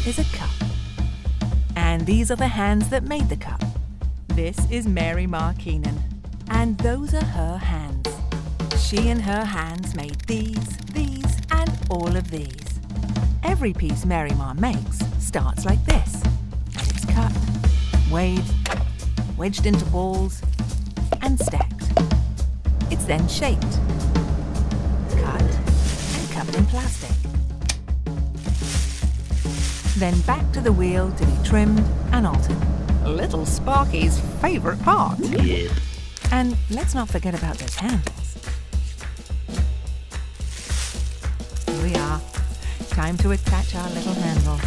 is a cup. And these are the hands that made the cup. This is Mary Ma Keenan, and those are her hands. She and her hands made these, and all of these. Every piece Mary Ma makes starts like this, and it's cut, weighed, wedged into balls, and stacked. It's then shaped, cut, and covered in plastic. Then back to the wheel to be trimmed and altered. Little Sparky's favourite part. Yeah. And let's not forget about those handles. Here we are. Time to attach our little handles.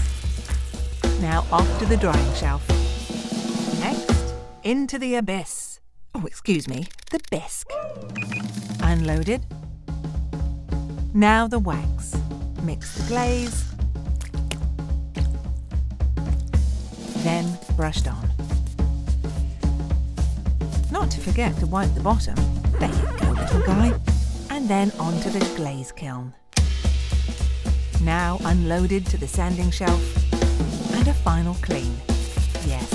Now off to the drying shelf. Next, into the abyss. Oh, excuse me, the bisque. Unloaded. Now the wax. Mix the glaze. Then brushed on. Not to forget to wipe the bottom. There you go, little guy. And then onto the glaze kiln. Now unloaded to the sanding shelf. And a final clean. Yes,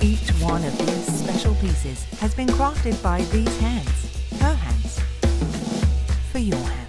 each one of these special pieces has been crafted by these hands, her hands, for your hands.